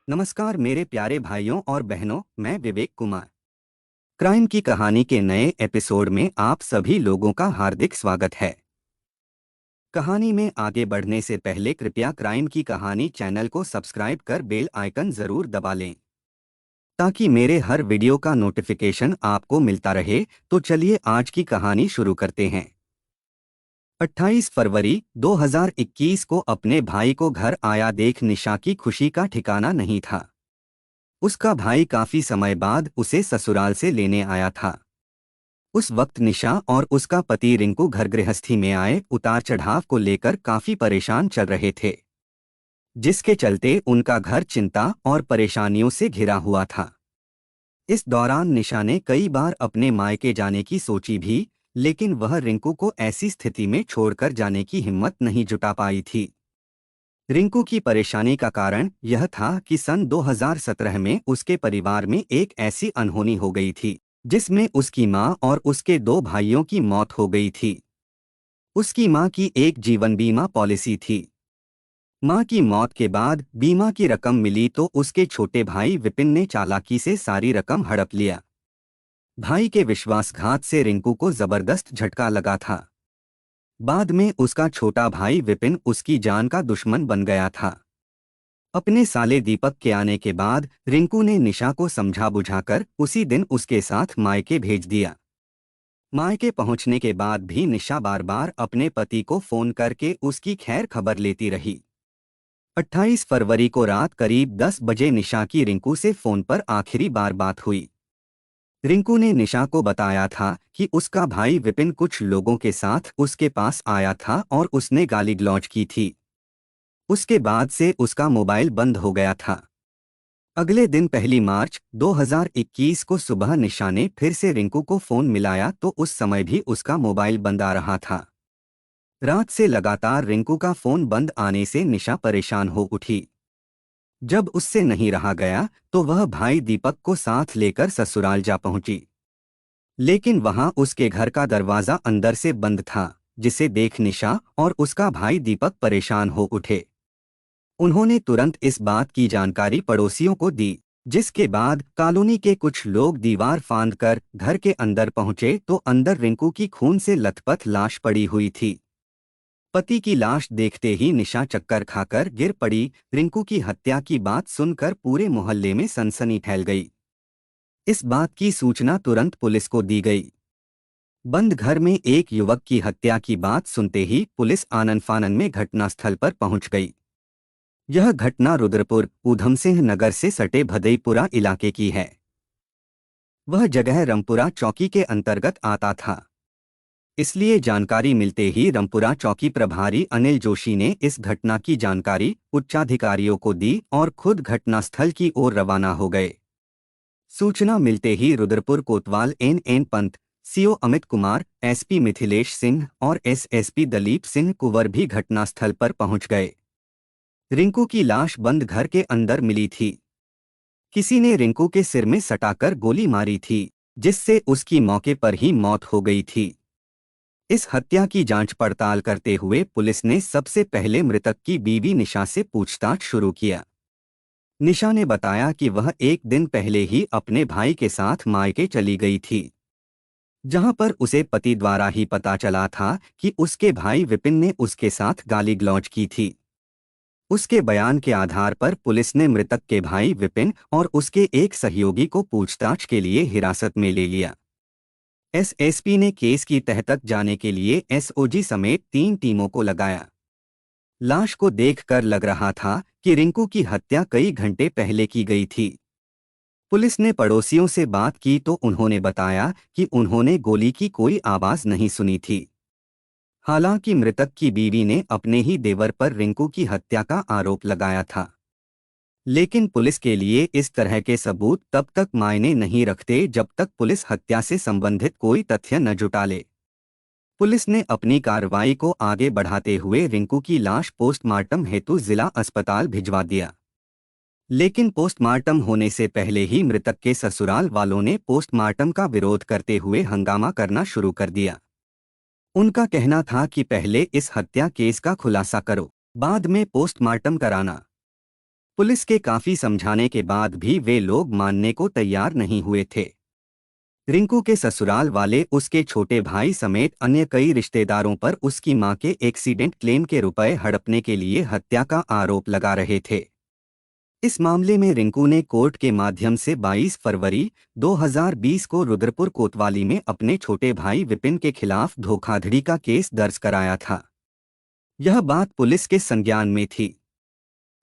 नमस्कार मेरे प्यारे भाइयों और बहनों, मैं विवेक कुमार। क्राइम की कहानी के नए एपिसोड में आप सभी लोगों का हार्दिक स्वागत है। कहानी में आगे बढ़ने से पहले कृपया क्राइम की कहानी चैनल को सब्सक्राइब कर बेल आइकन जरूर दबा लें ताकि मेरे हर वीडियो का नोटिफिकेशन आपको मिलता रहे। तो चलिए आज की कहानी शुरू करते हैं। 28 फरवरी 2021 को अपने भाई को घर आया देख निशा की खुशी का ठिकाना नहीं था। उसका भाई काफी समय बाद उसे ससुराल से लेने आया था। उस वक्त निशा और उसका पति रिंकू घर गृहस्थी में आए उतार चढ़ाव को लेकर काफी परेशान चल रहे थे, जिसके चलते उनका घर चिंता और परेशानियों से घिरा हुआ था। इस दौरान निशा ने कई बार अपने मायके जाने की सोची भी, लेकिन वह रिंकू को ऐसी स्थिति में छोड़कर जाने की हिम्मत नहीं जुटा पाई थी। रिंकू की परेशानी का कारण यह था कि सन 2017 में उसके परिवार में एक ऐसी अनहोनी हो गई थी जिसमें उसकी मां और उसके दो भाइयों की मौत हो गई थी। उसकी मां की एक जीवन बीमा पॉलिसी थी। मां की मौत के बाद बीमा की रकम मिली तो उसके छोटे भाई विपिन ने चालाकी से सारी रकम हड़प लिया। भाई के विश्वासघात से रिंकू को जबरदस्त झटका लगा था। बाद में उसका छोटा भाई विपिन उसकी जान का दुश्मन बन गया था। अपने साले दीपक के आने के बाद रिंकू ने निशा को समझा बुझाकर उसी दिन उसके साथ मायके भेज दिया। मायके पहुंचने के बाद भी निशा बार बार अपने पति को फोन करके उसकी खैर खबर लेती रही। 28 फरवरी को रात करीब 10 बजे निशा की रिंकू से फोन पर आखिरी बार बात हुई। रिंकू ने निशा को बताया था कि उसका भाई विपिन कुछ लोगों के साथ उसके पास आया था और उसने गाली गलौज की थी। उसके बाद से उसका मोबाइल बंद हो गया था। अगले दिन 1 मार्च 2021 को सुबह निशा ने फिर से रिंकू को फोन मिलाया तो उस समय भी उसका मोबाइल बंद आ रहा था। रात से लगातार रिंकू का फोन बंद आने से निशा परेशान हो उठी। जब उससे नहीं रहा गया तो वह भाई दीपक को साथ लेकर ससुराल जा पहुंची, लेकिन वहां उसके घर का दरवाजा अंदर से बंद था, जिसे देख निशा और उसका भाई दीपक परेशान हो उठे। उन्होंने तुरंत इस बात की जानकारी पड़ोसियों को दी, जिसके बाद कॉलोनी के कुछ लोग दीवार फांदकर घर के अंदर पहुंचे तो अंदर रिंकू की खून से लथपथ लाश पड़ी हुई थी। पति की लाश देखते ही निशा चक्कर खाकर गिर पड़ी। रिंकू की हत्या की बात सुनकर पूरे मोहल्ले में सनसनी फैल गई। इस बात की सूचना तुरंत पुलिस को दी गई। बंद घर में एक युवक की हत्या की बात सुनते ही पुलिस आनन फानन में घटनास्थल पर पहुंच गई। यह घटना रुद्रपुर ऊधमसिंह नगर से सटे भदईपुरा इलाके की है। वह जगह रमपुरा चौकी के अंतर्गत आता था, इसलिए जानकारी मिलते ही रमपुरा चौकी प्रभारी अनिल जोशी ने इस घटना की जानकारी उच्चाधिकारियों को दी और खुद घटनास्थल की ओर रवाना हो गए। सूचना मिलते ही रुद्रपुर कोतवाल N Pant, CO Amit Kumar, SP Mithilesh Singh और एसएसपी दलीप सिंह कुंवर भी घटनास्थल पर पहुंच गए। रिंकू की लाश बंद घर के अंदर मिली थी। किसी ने रिंकू के सिर में सटाकर गोली मारी थी, जिससे उसकी मौके पर ही मौत हो गई थी। इस हत्या की जांच पड़ताल करते हुए पुलिस ने सबसे पहले मृतक की बीवी निशा से पूछताछ शुरू किया। निशा ने बताया कि वह एक दिन पहले ही अपने भाई के साथ मायके चली गई थी, जहां पर उसे पति द्वारा ही पता चला था कि उसके भाई विपिन ने उसके साथ गाली गलौज की थी। उसके बयान के आधार पर पुलिस ने मृतक के भाई विपिन और उसके एक सहयोगी को पूछताछ के लिए हिरासत में ले लिया। एसएसपी ने केस की तह तक जाने के लिए एसओजी समेत 3 टीमों को लगाया। लाश को देखकर लग रहा था कि रिंकू की हत्या कई घंटे पहले की गई थी। पुलिस ने पड़ोसियों से बात की तो उन्होंने बताया कि उन्होंने गोली की कोई आवाज नहीं सुनी थी। हालांकि मृतक की बीवी ने अपने ही देवर पर रिंकू की हत्या का आरोप लगाया था, लेकिन पुलिस के लिए इस तरह के सबूत तब तक मायने नहीं रखते जब तक पुलिस हत्या से संबंधित कोई तथ्य न जुटा ले। पुलिस ने अपनी कार्रवाई को आगे बढ़ाते हुए रिंकू की लाश पोस्टमार्टम हेतु जिला अस्पताल भिजवा दिया, लेकिन पोस्टमार्टम होने से पहले ही मृतक के ससुराल वालों ने पोस्टमार्टम का विरोध करते हुए हंगामा करना शुरू कर दिया। उनका कहना था कि पहले इस हत्या केस का खुलासा करो, बाद में पोस्टमार्टम कराना। पुलिस के काफी समझाने के बाद भी वे लोग मानने को तैयार नहीं हुए थे। रिंकू के ससुराल वाले उसके छोटे भाई समेत अन्य कई रिश्तेदारों पर उसकी मां के एक्सीडेंट क्लेम के रुपए हड़पने के लिए हत्या का आरोप लगा रहे थे। इस मामले में रिंकू ने कोर्ट के माध्यम से 22 फरवरी 2020 को रुद्रपुर कोतवाली में अपने छोटे भाई विपिन के खिलाफ धोखाधड़ी का केस दर्ज कराया था। यह बात पुलिस के संज्ञान में थी।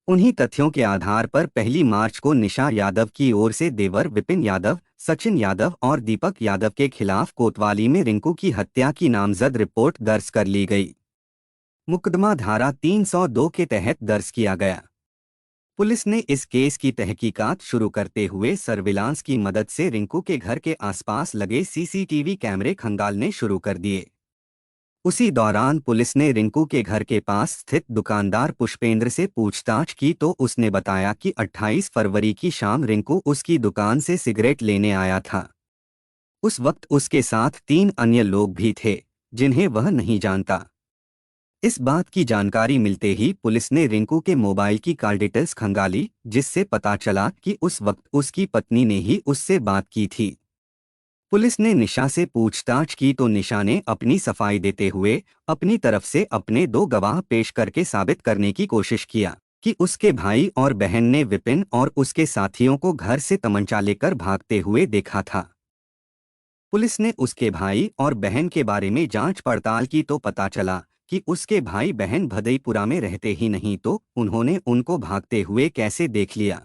उन्हीं तथ्यों के आधार पर 1 मार्च को निशा यादव की ओर से देवर विपिन यादव, सचिन यादव और दीपक यादव के खिलाफ कोतवाली में रिंकू की हत्या की नामजद रिपोर्ट दर्ज कर ली गई। मुकदमा धारा 302 के तहत दर्ज किया गया। पुलिस ने इस केस की तहकीकात शुरू करते हुए सर्विलांस की मदद से रिंकू के घर के आसपास लगे सीसीटीवी कैमरे खंगालने शुरू कर दिए। उसी दौरान पुलिस ने रिंकू के घर के पास स्थित दुकानदार पुष्पेंद्र से पूछताछ की तो उसने बताया कि 28 फरवरी की शाम रिंकू उसकी दुकान से सिगरेट लेने आया था। उस वक्त उसके साथ 3 अन्य लोग भी थे जिन्हें वह नहीं जानता। इस बात की जानकारी मिलते ही पुलिस ने रिंकू के मोबाइल की कॉल डिटेल्स खंगाली, जिससे पता चला कि उस वक्त उसकी पत्नी ने ही उससे बात की थी। पुलिस ने निशा से पूछताछ की तो निशा ने अपनी सफाई देते हुए अपनी तरफ से अपने 2 गवाह पेश करके साबित करने की कोशिश किया कि उसके भाई और बहन ने विपिन और उसके साथियों को घर से तमंचा लेकर भागते हुए देखा था। पुलिस ने उसके भाई और बहन के बारे में जांच पड़ताल की तो पता चला कि उसके भाई बहन भदईपुरा में रहते ही नहीं तो उन्होंने उनको भागते हुए कैसे देख लिया।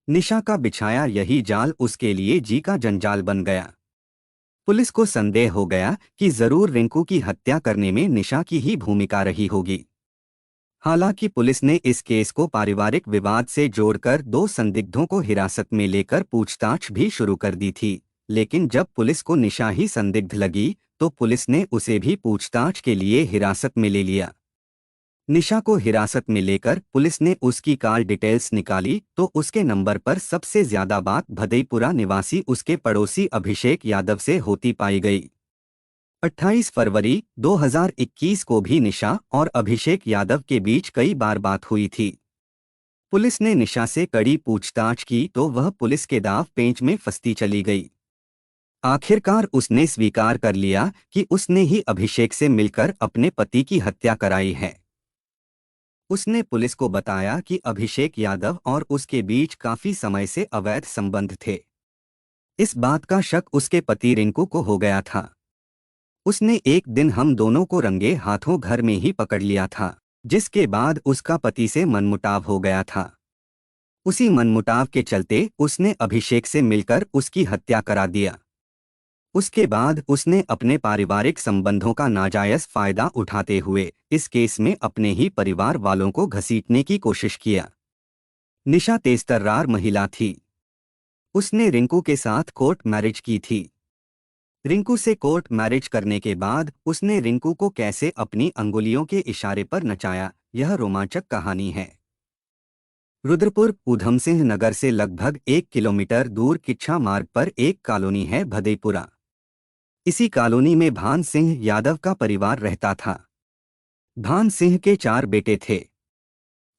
निशा का बिछाया यही जाल उसके लिए जी का जंजाल बन गया। पुलिस को संदेह हो गया कि जरूर रिंकू की हत्या करने में निशा की ही भूमिका रही होगी। हालांकि पुलिस ने इस केस को पारिवारिक विवाद से जोड़कर 2 संदिग्धों को हिरासत में लेकर पूछताछ भी शुरू कर दी थी, लेकिन जब पुलिस को निशा ही संदिग्ध लगी तो पुलिस ने उसे भी पूछताछ के लिए हिरासत में ले लिया। निशा को हिरासत में लेकर पुलिस ने उसकी कॉल डिटेल्स निकाली तो उसके नंबर पर सबसे ज्यादा बात भदईपुरा निवासी उसके पड़ोसी अभिषेक यादव से होती पाई गई। 28 फरवरी 2021 को भी निशा और अभिषेक यादव के बीच कई बार बात हुई थी। पुलिस ने निशा से कड़ी पूछताछ की तो वह पुलिस के दाव पेंच में फंसती चली गई। आखिरकार उसने स्वीकार कर लिया कि उसने ही अभिषेक से मिलकर अपने पति की हत्या कराई है। उसने पुलिस को बताया कि अभिषेक यादव और उसके बीच काफी समय से अवैध संबंध थे। इस बात का शक उसके पति रिंकू को हो गया था। उसने एक दिन हम दोनों को रंगे हाथों घर में ही पकड़ लिया था, जिसके बाद उसका पति से मनमुटाव हो गया था। उसी मनमुटाव के चलते उसने अभिषेक से मिलकर उसकी हत्या करा दिया। उसके बाद उसने अपने पारिवारिक संबंधों का नाजायज फायदा उठाते हुए इस केस में अपने ही परिवार वालों को घसीटने की कोशिश किया। निशा तेजतर्रार महिला थी। उसने रिंकू के साथ कोर्ट मैरिज की थी। रिंकू से कोर्ट मैरिज करने के बाद उसने रिंकू को कैसे अपनी अंगुलियों के इशारे पर नचाया, यह रोमांचक कहानी है। रुद्रपुर ऊधम सिंह नगर से लगभग 1 किलोमीटर दूर किच्छा मार्ग पर एक कॉलोनी है भदईपुरा। इसी कॉलोनी में भान सिंह यादव का परिवार रहता था। भान सिंह के 4 बेटे थे।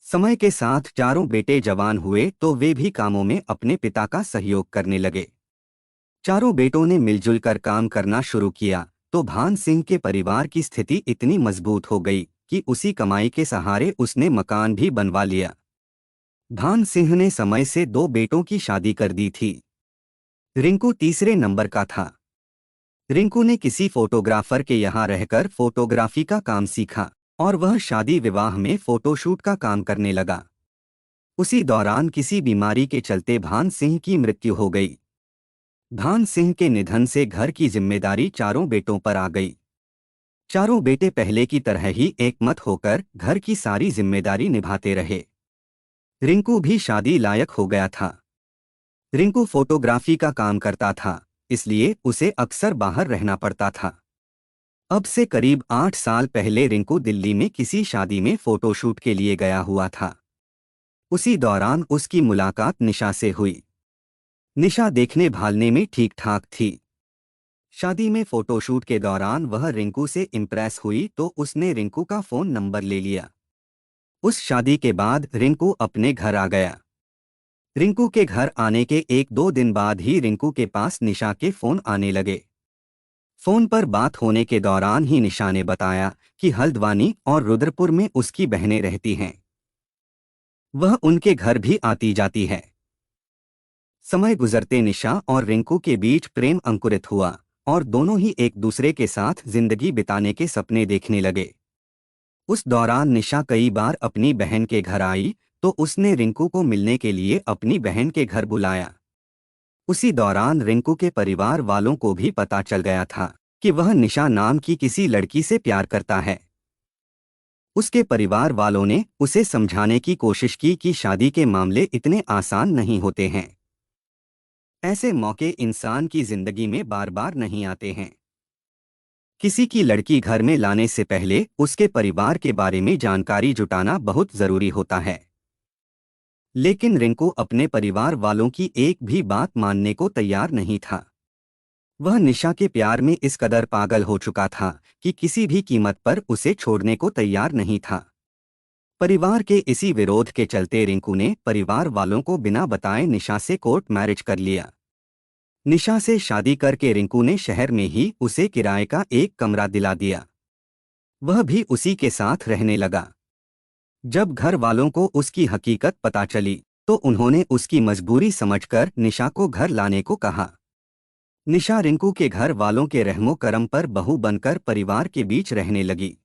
समय के साथ चारों बेटे जवान हुए तो वे भी कामों में अपने पिता का सहयोग करने लगे। चारों बेटों ने मिलजुल कर काम करना शुरू किया तो भान सिंह के परिवार की स्थिति इतनी मजबूत हो गई कि उसी कमाई के सहारे उसने मकान भी बनवा लिया। भान सिंह ने समय से 2 बेटों की शादी कर दी थी। रिंकू तीसरे नंबर का था। रिंकू ने किसी फोटोग्राफर के यहाँ रहकर फोटोग्राफी का काम सीखा और वह शादी विवाह में फोटोशूट का काम करने लगा। उसी दौरान किसी बीमारी के चलते भान सिंह की मृत्यु हो गई। भान सिंह के निधन से घर की जिम्मेदारी चारों बेटों पर आ गई। चारों बेटे पहले की तरह ही एकमत होकर घर की सारी जिम्मेदारी निभाते रहे। रिंकू भी शादी लायक हो गया था। रिंकू फोटोग्राफी का काम करता था, इसलिए उसे अक्सर बाहर रहना पड़ता था। अब से करीब 8 साल पहले रिंकू दिल्ली में किसी शादी में फोटोशूट के लिए गया हुआ था। उसी दौरान उसकी मुलाकात निशा से हुई। निशा देखने भालने में ठीक ठाक थी। शादी में फोटोशूट के दौरान वह रिंकू से इम्प्रेस हुई तो उसने रिंकू का फोन नंबर ले लिया। उस शादी के बाद रिंकू अपने घर आ गया। रिंकू के घर आने के 1-2 दिन बाद ही रिंकू के पास निशा के फोन आने लगे। फोन पर बात होने के दौरान ही निशा ने बताया कि हल्द्वानी और रुद्रपुर में उसकी बहनें रहती हैं। वह उनके घर भी आती जाती है। समय गुजरते निशा और रिंकू के बीच प्रेम अंकुरित हुआ और दोनों ही एक दूसरे के साथ जिंदगी बिताने के सपने देखने लगे। उस दौरान निशा कई बार अपनी बहन के घर आई तो उसने रिंकू को मिलने के लिए अपनी बहन के घर बुलाया। उसी दौरान रिंकू के परिवार वालों को भी पता चल गया था कि वह निशा नाम की किसी लड़की से प्यार करता है। उसके परिवार वालों ने उसे समझाने की कोशिश की कि शादी के मामले इतने आसान नहीं होते हैं। ऐसे मौके इंसान की जिंदगी में बार बार नहीं आते हैं। किसी की लड़की घर में लाने से पहले उसके परिवार के बारे में जानकारी जुटाना बहुत जरूरी होता है। लेकिन रिंकू अपने परिवार वालों की एक भी बात मानने को तैयार नहीं था। वह निशा के प्यार में इस कदर पागल हो चुका था कि किसी भी कीमत पर उसे छोड़ने को तैयार नहीं था। परिवार के इसी विरोध के चलते रिंकू ने परिवार वालों को बिना बताए निशा से कोर्ट मैरिज कर लिया। निशा से शादी करके रिंकू ने शहर में ही उसे किराए का एक कमरा दिला दिया। वह भी उसी के साथ रहने लगा। जब घर वालों को उसकी हकीकत पता चली तो उन्होंने उसकी मजबूरी समझकर निशा को घर लाने को कहा। निशा रिंकू के घर वालों के रहमो करम पर बहू बनकर परिवार के बीच रहने लगी।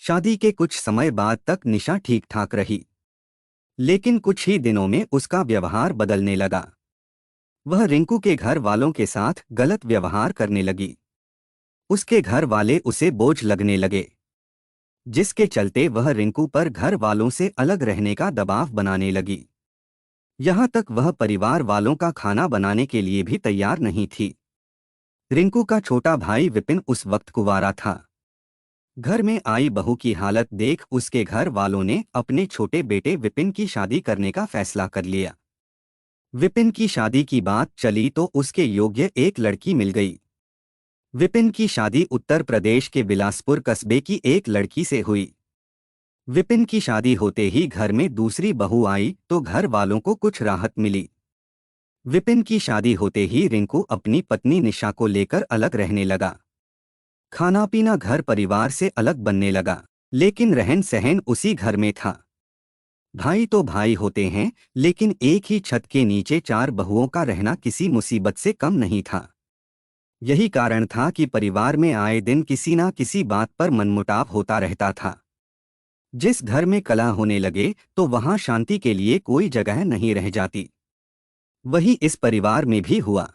शादी के कुछ समय बाद तक निशा ठीक ठाक रही, लेकिन कुछ ही दिनों में उसका व्यवहार बदलने लगा। वह रिंकू के घर वालों के साथ गलत व्यवहार करने लगी। उसके घर वाले उसे बोझ लगने लगे, जिसके चलते वह रिंकू पर घर वालों से अलग रहने का दबाव बनाने लगी। यहाँ तक वह परिवार वालों का खाना बनाने के लिए भी तैयार नहीं थी। रिंकू का छोटा भाई विपिन उस वक्त कुंवारा था। घर में आई बहू की हालत देख उसके घर वालों ने अपने छोटे बेटे विपिन की शादी करने का फैसला कर लिया। विपिन की शादी की बात चली तो उसके योग्य एक लड़की मिल गई। विपिन की शादी उत्तर प्रदेश के बिलासपुर कस्बे की एक लड़की से हुई। विपिन की शादी होते ही घर में दूसरी बहू आई तो घर वालों को कुछ राहत मिली। विपिन की शादी होते ही रिंकू अपनी पत्नी निशा को लेकर अलग रहने लगा। खाना पीना घर परिवार से अलग बनने लगा, लेकिन रहन सहन उसी घर में था। भाई तो भाई होते हैं, लेकिन एक ही छत के नीचे 4 बहुओं का रहना किसी मुसीबत से कम नहीं था। यही कारण था कि परिवार में आए दिन किसी ना किसी बात पर मनमुटाव होता रहता था। जिस घर में कलह होने लगे तो वहां शांति के लिए कोई जगह नहीं रह जाती। वही इस परिवार में भी हुआ।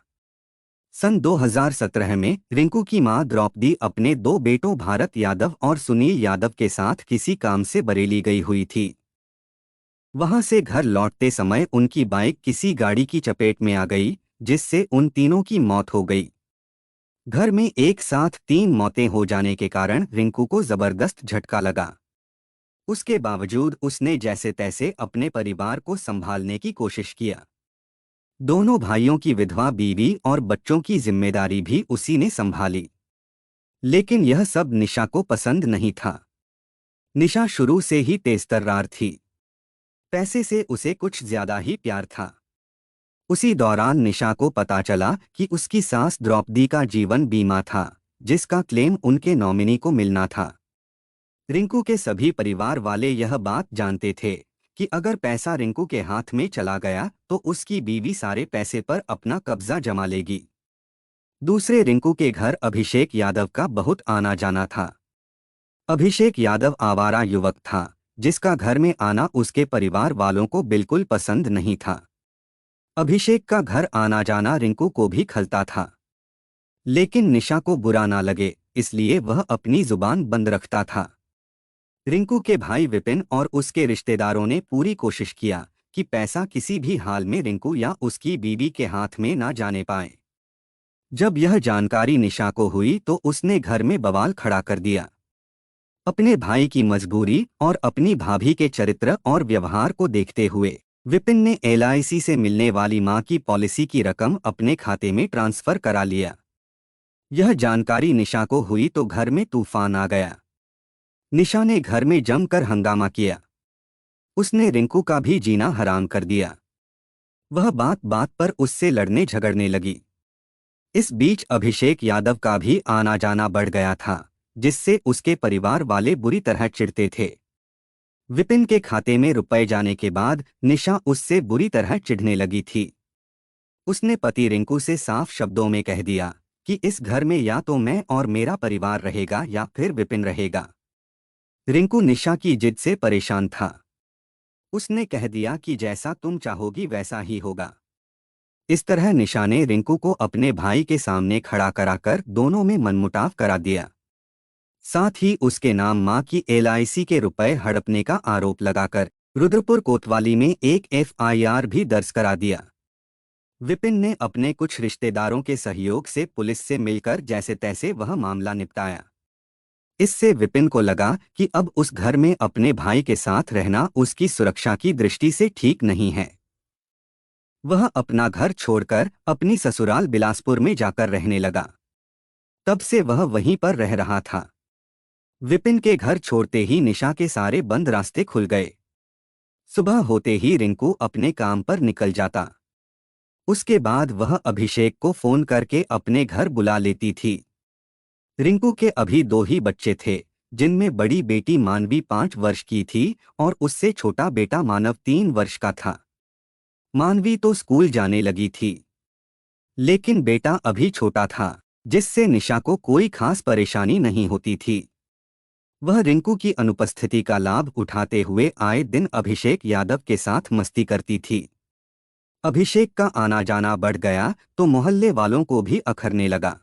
सन 2017 में रिंकू की मां द्रौपदी अपने 2 बेटों भारत यादव और सुनील यादव के साथ किसी काम से बरेली गई हुई थी। वहां से घर लौटते समय उनकी बाइक किसी गाड़ी की चपेट में आ गई, जिससे उन तीनों की मौत हो गई। घर में एक साथ 3 मौतें हो जाने के कारण रिंकू को जबरदस्त झटका लगा। उसके बावजूद उसने जैसे तैसे अपने परिवार को संभालने की कोशिश किया। दोनों भाइयों की विधवा बीवी और बच्चों की जिम्मेदारी भी उसी ने संभाली। लेकिन यह सब निशा को पसंद नहीं था। निशा शुरू से ही तेजतर्रार थी। पैसे से उसे कुछ ज्यादा ही प्यार था। उसी दौरान निशा को पता चला कि उसकी सास द्रौपदी का जीवन बीमा था, जिसका क्लेम उनके नॉमिनी को मिलना था। रिंकू के सभी परिवार वाले यह बात जानते थे कि अगर पैसा रिंकू के हाथ में चला गया तो उसकी बीवी सारे पैसे पर अपना कब्जा जमा लेगी। दूसरे रिंकू के घर अभिषेक यादव का बहुत आना जाना था। अभिषेक यादव आवारा युवक था, जिसका घर में आना उसके परिवार वालों को बिल्कुल पसंद नहीं था। अभिषेक का घर आना जाना रिंकू को भी खलता था, लेकिन निशा को बुरा ना लगे इसलिए वह अपनी जुबान बंद रखता था। रिंकू के भाई विपिन और उसके रिश्तेदारों ने पूरी कोशिश किया कि पैसा किसी भी हाल में रिंकू या उसकी बीवी के हाथ में ना जाने पाए। जब यह जानकारी निशा को हुई तो उसने घर में बवाल खड़ा कर दिया। अपने भाई की मजबूरी और अपनी भाभी के चरित्र और व्यवहार को देखते हुए विपिन ने LIC से मिलने वाली मां की पॉलिसी की रकम अपने खाते में ट्रांसफर करा लिया। यह जानकारी निशा को हुई तो घर में तूफान आ गया। निशा ने घर में जमकर हंगामा किया। उसने रिंकू का भी जीना हराम कर दिया। वह बात बात पर उससे लड़ने झगड़ने लगी। इस बीच अभिषेक यादव का भी आना जाना बढ़ गया था, जिससे उसके परिवार वाले बुरी तरह चिढ़ते थे। विपिन के खाते में रुपए जाने के बाद निशा उससे बुरी तरह चिढ़ने लगी थी। उसने पति रिंकू से साफ शब्दों में कह दिया कि इस घर में या तो मैं और मेरा परिवार रहेगा या फिर विपिन रहेगा। रिंकू निशा की जिद से परेशान था। उसने कह दिया कि जैसा तुम चाहोगी वैसा ही होगा। इस तरह निशा ने रिंकू को अपने भाई के सामने खड़ा कराकर दोनों में मनमुटाव करा दिया। साथ ही उसके नाम मां की एलआईसी के रुपए हड़पने का आरोप लगाकर रुद्रपुर कोतवाली में एक एफआईआर भी दर्ज करा दिया। विपिन ने अपने कुछ रिश्तेदारों के सहयोग से पुलिस से मिलकर जैसे तैसे वह मामला निपटाया। इससे विपिन को लगा कि अब उस घर में अपने भाई के साथ रहना उसकी सुरक्षा की दृष्टि से ठीक नहीं है। वह अपना घर छोड़कर अपनी ससुराल बिलासपुर में जाकर रहने लगा। तब से वह वहीं पर रह रहा था। विपिन के घर छोड़ते ही निशा के सारे बंद रास्ते खुल गए। सुबह होते ही रिंकू अपने काम पर निकल जाता। उसके बाद वह अभिषेक को फोन करके अपने घर बुला लेती थी। रिंकू के अभी 2 ही बच्चे थे, जिनमें बड़ी बेटी मानवी 5 वर्ष की थी और उससे छोटा बेटा मानव 3 वर्ष का था। मानवी तो स्कूल जाने लगी थी, लेकिन बेटा अभी छोटा था, जिससे निशा को कोई खास परेशानी नहीं होती थी। वह रिंकू की अनुपस्थिति का लाभ उठाते हुए आए दिन अभिषेक यादव के साथ मस्ती करती थी। अभिषेक का आना जाना बढ़ गया तो मोहल्ले वालों को भी अखरने लगा।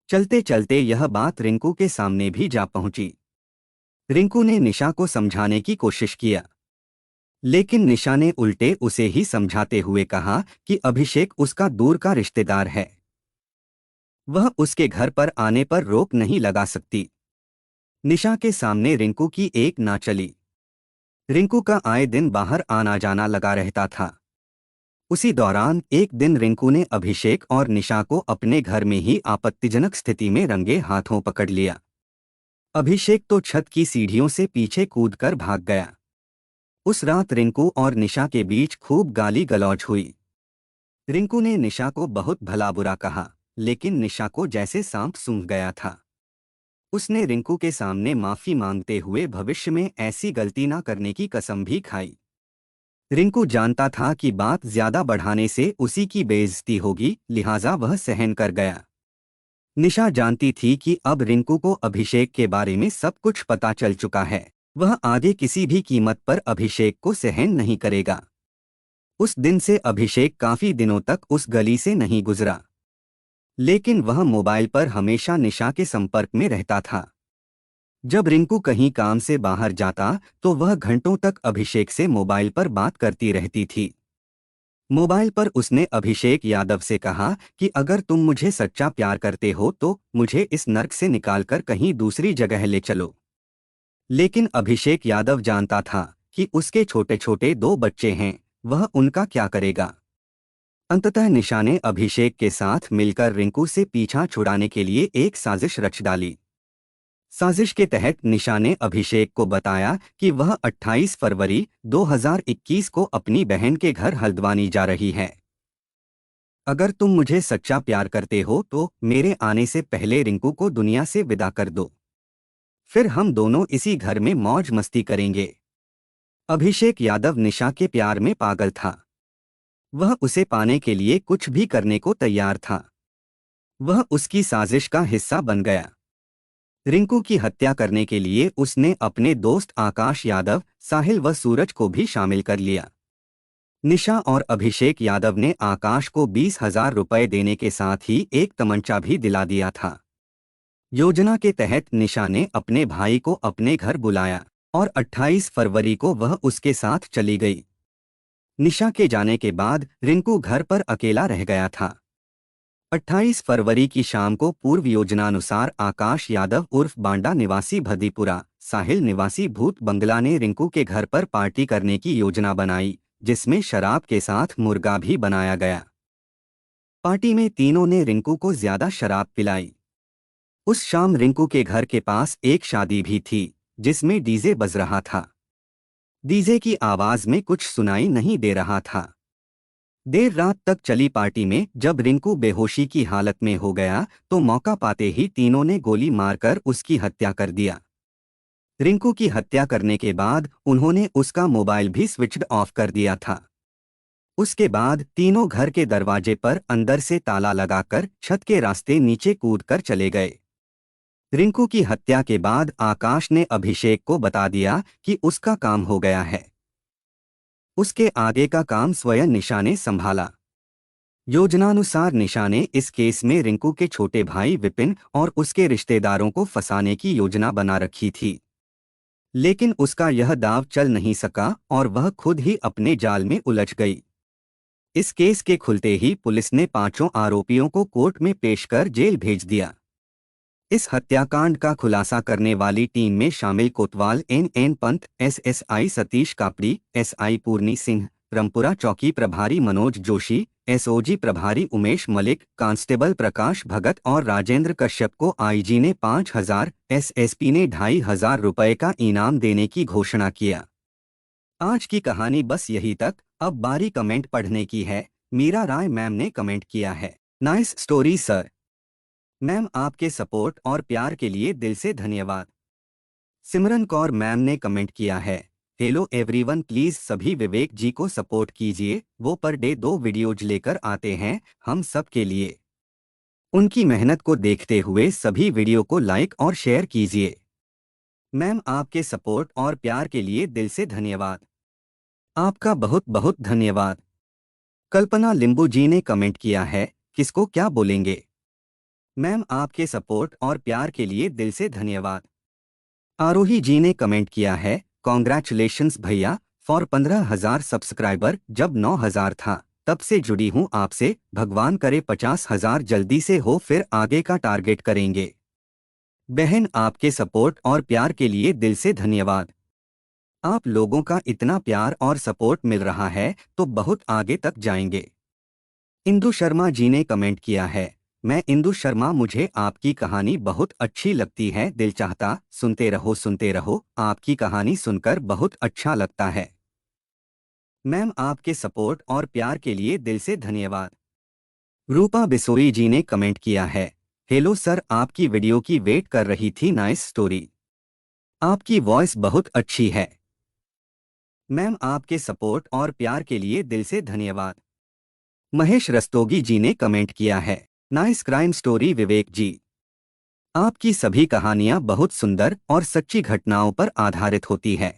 चलते चलते यह बात रिंकू के सामने भी जा पहुंची। रिंकू ने निशा को समझाने की कोशिश किया, लेकिन निशा ने उल्टे उसे ही समझाते हुए कहा कि अभिषेक उसका दूर का रिश्तेदार है, वह उसके घर पर आने पर रोक नहीं लगा सकती। निशा के सामने रिंकू की एक ना चली। रिंकू का आए दिन बाहर आना जाना लगा रहता था। उसी दौरान एक दिन रिंकू ने अभिषेक और निशा को अपने घर में ही आपत्तिजनक स्थिति में रंगे हाथों पकड़ लिया। अभिषेक तो छत की सीढ़ियों से पीछे कूदकर भाग गया। उस रात रिंकू और निशा के बीच खूब गाली गलौज हुई। रिंकू ने निशा को बहुत भला बुरा कहा, लेकिन निशा को जैसे सांप सूंघ गया था। उसने रिंकू के सामने माफी मांगते हुए भविष्य में ऐसी गलती ना करने की कसम भी खाई। रिंकू जानता था कि बात ज्यादा बढ़ाने से उसी की बेइज्जती होगी, लिहाजा वह सहन कर गया। निशा जानती थी कि अब रिंकू को अभिषेक के बारे में सब कुछ पता चल चुका है। वह आगे किसी भी कीमत पर अभिषेक को सहन नहीं करेगा। उस दिन से अभिषेक काफी दिनों तक उस गली से नहीं गुजरा, लेकिन वह मोबाइल पर हमेशा निशा के संपर्क में रहता था। जब रिंकू कहीं काम से बाहर जाता तो वह घंटों तक अभिषेक से मोबाइल पर बात करती रहती थी। मोबाइल पर उसने अभिषेक यादव से कहा कि अगर तुम मुझे सच्चा प्यार करते हो तो मुझे इस नर्क से निकालकर कहीं दूसरी जगह ले चलो। लेकिन अभिषेक यादव जानता था कि उसके छोटे छोटे 2 बच्चे हैं, वह उनका क्या करेगा। अंततः निशा ने अभिषेक के साथ मिलकर रिंकू से पीछा छुड़ाने के लिए एक साजिश रच डाली। साजिश के तहत निशा ने अभिषेक को बताया कि वह 28 फरवरी 2021 को अपनी बहन के घर हल्द्वानी जा रही है। अगर तुम मुझे सच्चा प्यार करते हो तो मेरे आने से पहले रिंकू को दुनिया से विदा कर दो, फिर हम दोनों इसी घर में मौज मस्ती करेंगे। अभिषेक यादव निशा के प्यार में पागल था। वह उसे पाने के लिए कुछ भी करने को तैयार था। वह उसकी साजिश का हिस्सा बन गया। रिंकू की हत्या करने के लिए उसने अपने दोस्त आकाश यादव, साहिल व सूरज को भी शामिल कर लिया। निशा और अभिषेक यादव ने आकाश को 20,000 रुपए देने के साथ ही एक तमंचा भी दिला दिया था। योजना के तहत निशा ने अपने भाई को अपने घर बुलाया और 28 फरवरी को वह उसके साथ चली गई। निशा के जाने के बाद रिंकू घर पर अकेला रह गया था। 28 फरवरी की शाम को पूर्व योजनानुसार आकाश यादव उर्फ बांडा निवासी भदीपुरा, साहिल निवासी भूत बंगला ने रिंकू के घर पर पार्टी करने की योजना बनाई, जिसमें शराब के साथ मुर्गा भी बनाया गया। पार्टी में तीनों ने रिंकू को ज्यादा शराब पिलाई। उस शाम रिंकू के घर के पास एक शादी भी थी, जिसमें डीजे बज रहा था। डीजे की आवाज में कुछ सुनाई नहीं दे रहा था। देर रात तक चली पार्टी में जब रिंकू बेहोशी की हालत में हो गया तो मौका पाते ही तीनों ने गोली मारकर उसकी हत्या कर दिया। रिंकू की हत्या करने के बाद उन्होंने उसका मोबाइल भी स्विच्ड ऑफ कर दिया था। उसके बाद तीनों घर के दरवाजे पर अंदर से ताला लगाकर छत के रास्ते नीचे कूदकर चले गए। रिंकू की हत्या के बाद आकाश ने अभिषेक को बता दिया कि उसका काम हो गया है। उसके आगे का काम स्वयं निशा ने संभाला। योजनानुसार निशा ने इस केस में रिंकू के छोटे भाई विपिन और उसके रिश्तेदारों को फंसाने की योजना बना रखी थी। लेकिन उसका यह दांव चल नहीं सका और वह खुद ही अपने जाल में उलझ गई। इस केस के खुलते ही पुलिस ने पांचों आरोपियों को कोर्ट में पेश कर जेल भेज दिया। इस हत्याकांड का खुलासा करने वाली टीम में शामिल कोतवाल N Pant, SSI Satish Kapri, SI Purni Singh, Rampura चौकी प्रभारी मनोज जोशी, एसओजी प्रभारी उमेश मलिक, कांस्टेबल प्रकाश भगत और राजेंद्र कश्यप को आईजी ने 5,000, एसएसपी ने 2,500 रुपए का इनाम देने की घोषणा किया। आज की कहानी बस यही तक। अब बारी कमेंट पढ़ने की है। मीरा राय मैम ने कमेंट किया है, नाइस स्टोरी सर। मैम आपके सपोर्ट और प्यार के लिए दिल से धन्यवाद। सिमरन कौर मैम ने कमेंट किया है, हेलो एवरीवन, प्लीज सभी विवेक जी को सपोर्ट कीजिए, वो पर डे 2 वीडियोज लेकर आते हैं हम सब के लिए। उनकी मेहनत को देखते हुए सभी वीडियो को लाइक और शेयर कीजिए। मैम आपके सपोर्ट और प्यार के लिए दिल से धन्यवाद। आपका बहुत बहुत धन्यवाद। कल्पना लिंबू जी ने कमेंट किया है, किसको क्या बोलेंगे। मैम आपके सपोर्ट और प्यार के लिए दिल से धन्यवाद। आरोही जी ने कमेंट किया है, कॉन्ग्रेचुलेशंस भैया फॉर 15,000 सब्सक्राइबर। जब 9,000 था तब से जुड़ी हूँ आपसे, भगवान करे 50,000 जल्दी से हो, फिर आगे का टारगेट करेंगे। बहन आपके सपोर्ट और प्यार के लिए दिल से धन्यवाद। आप लोगों का इतना प्यार और सपोर्ट मिल रहा है तो बहुत आगे तक जाएंगे। इंदु शर्मा जी ने कमेंट किया है, मैं इंदु शर्मा, मुझे आपकी कहानी बहुत अच्छी लगती है, दिल चाहता सुनते रहो, आपकी कहानी सुनकर बहुत अच्छा लगता है। मैम आपके सपोर्ट और प्यार के लिए दिल से धन्यवाद। रूपा बिसोई जी ने कमेंट किया है, हेलो सर, आपकी वीडियो की वेट कर रही थी, नाइस स्टोरी। आपकी वॉइस बहुत अच्छी है। मैम आपके सपोर्ट और प्यार के लिए दिल से धन्यवाद। महेश रस्तोगी जी ने कमेंट किया है, नाइस क्राइम स्टोरी विवेक जी। आपकी सभी कहानियां बहुत सुंदर और सच्ची घटनाओं पर आधारित होती है।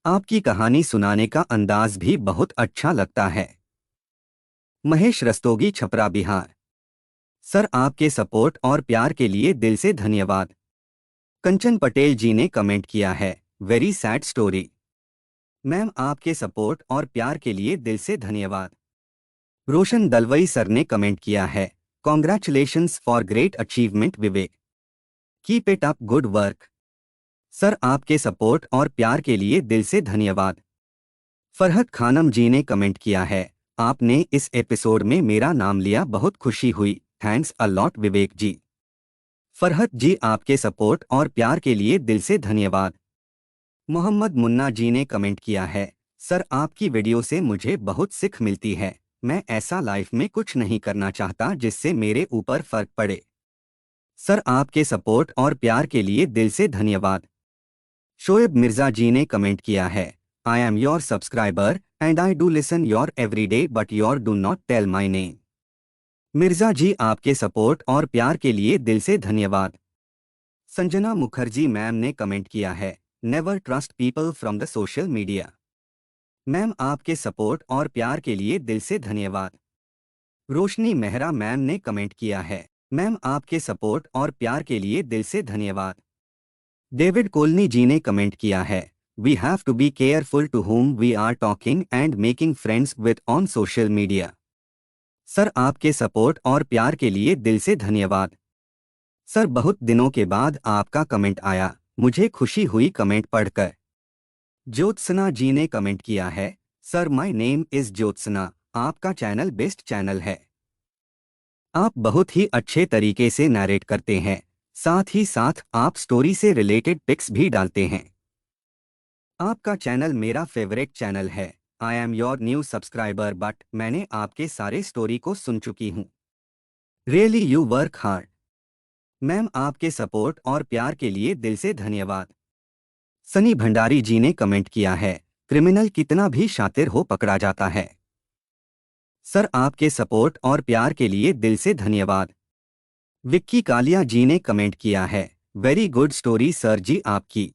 आपकी कहानी सुनाने का अंदाज भी बहुत अच्छा लगता है। महेश रस्तोगी, छपरा, बिहार। सर आपके सपोर्ट और प्यार के लिए दिल से धन्यवाद। कंचन पटेल जी ने कमेंट किया है, वेरी सैड स्टोरी। मैम आपके सपोर्ट और प्यार के लिए दिल से धन्यवाद। रोशन दलवई सर ने कमेंट किया है, congratulations for great achievement Vivek, keep it up, good work. Sir आपके सपोर्ट और प्यार के लिए दिल से धन्यवाद। फरहत खानम जी ने कमेंट किया है, आपने इस एपिसोड में मेरा नाम लिया, बहुत खुशी हुई, थैंक्स अ लॉट विवेक जी। फरहत जी आपके सपोर्ट और प्यार के लिए दिल से धन्यवाद। मोहम्मद मुन्ना जी ने कमेंट किया है, सर आपकी वीडियो से मुझे बहुत सीख मिलती है, मैं ऐसा लाइफ में कुछ नहीं करना चाहता जिससे मेरे ऊपर फर्क पड़े। सर आपके सपोर्ट और प्यार के लिए दिल से धन्यवाद। शोएब मिर्जा जी ने कमेंट किया है, I am your subscriber and I do listen your every day but your do not tell my name. Mirza ji आपके सपोर्ट और प्यार के लिए दिल से धन्यवाद। संजना मुखर्जी मैम ने कमेंट किया है, never trust people from the social media. Ma'am आपके सपोर्ट और प्यार के लिए दिल से धन्यवाद। रोशनी मेहरा मैम ने कमेंट किया है, मैम आपके सपोर्ट और प्यार के लिए दिल से धन्यवाद। डेविड कोलनी जी ने कमेंट किया है, we have to be careful to whom we are talking and making friends with on social media. Sir आपके सपोर्ट और प्यार के लिए दिल से धन्यवाद। सर बहुत दिनों के बाद आपका कमेंट आया, मुझे खुशी हुई कमेंट पढ़कर। ज्योत्सना जी ने कमेंट किया है, sir my name is Jyotsna, आपका चैनल बेस्ट चैनल है। आप बहुत ही अच्छे तरीके से नैरेट करते हैं, साथ ही साथ आप स्टोरी से रिलेटेड पिक्स भी डालते हैं। आपका चैनल मेरा फेवरेट चैनल है। I am your new subscriber but मैंने आपके सारे स्टोरी को सुन चुकी हूँ। Really you work hard. Ma'am आपके सपोर्ट और प्यार के लिए दिल से धन्यवाद। सनी भंडारी जी ने कमेंट किया है, क्रिमिनल कितना भी शातिर हो पकड़ा जाता है। सर आपके सपोर्ट और प्यार के लिए दिल से धन्यवाद। विक्की कालिया जी ने कमेंट किया है, वेरी गुड स्टोरी सर जी आपकी।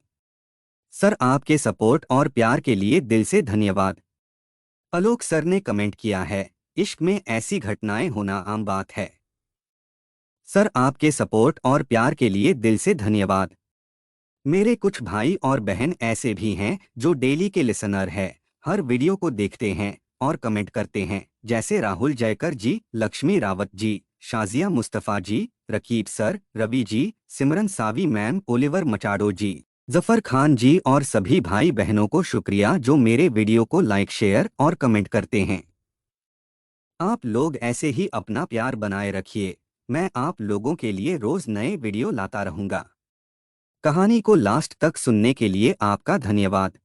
सर आपके सपोर्ट और प्यार के लिए दिल से धन्यवाद। आलोक सर ने कमेंट किया है, इश्क में ऐसी घटनाएं होना आम बात है। सर आपके सपोर्ट और प्यार के लिए दिल से धन्यवाद। मेरे कुछ भाई और बहन ऐसे भी हैं जो डेली के लिसनर है, हर वीडियो को देखते हैं और कमेंट करते हैं, जैसे राहुल जयकर जी, लक्ष्मी रावत जी, शाजिया मुस्तफ़ा जी, रकीब सर, रवि जी, सिमरन सावी मैम, ओलिवर मचाडो जी, जफर खान जी और सभी भाई बहनों को शुक्रिया जो मेरे वीडियो को लाइक शेयर और कमेंट करते हैं। आप लोग ऐसे ही अपना प्यार बनाए रखिए। मैं आप लोगों के लिए रोज नए वीडियो लाता रहूंगा। कहानी को लास्ट तक सुनने के लिए आपका धन्यवाद।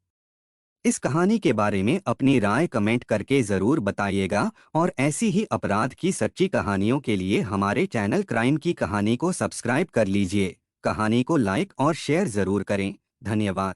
इस कहानी के बारे में अपनी राय कमेंट करके ज़रूर बताइएगा और ऐसी ही अपराध की सच्ची कहानियों के लिए हमारे चैनल क्राइम की कहानी को सब्सक्राइब कर लीजिए। कहानी को लाइक और शेयर ज़रूर करें। धन्यवाद।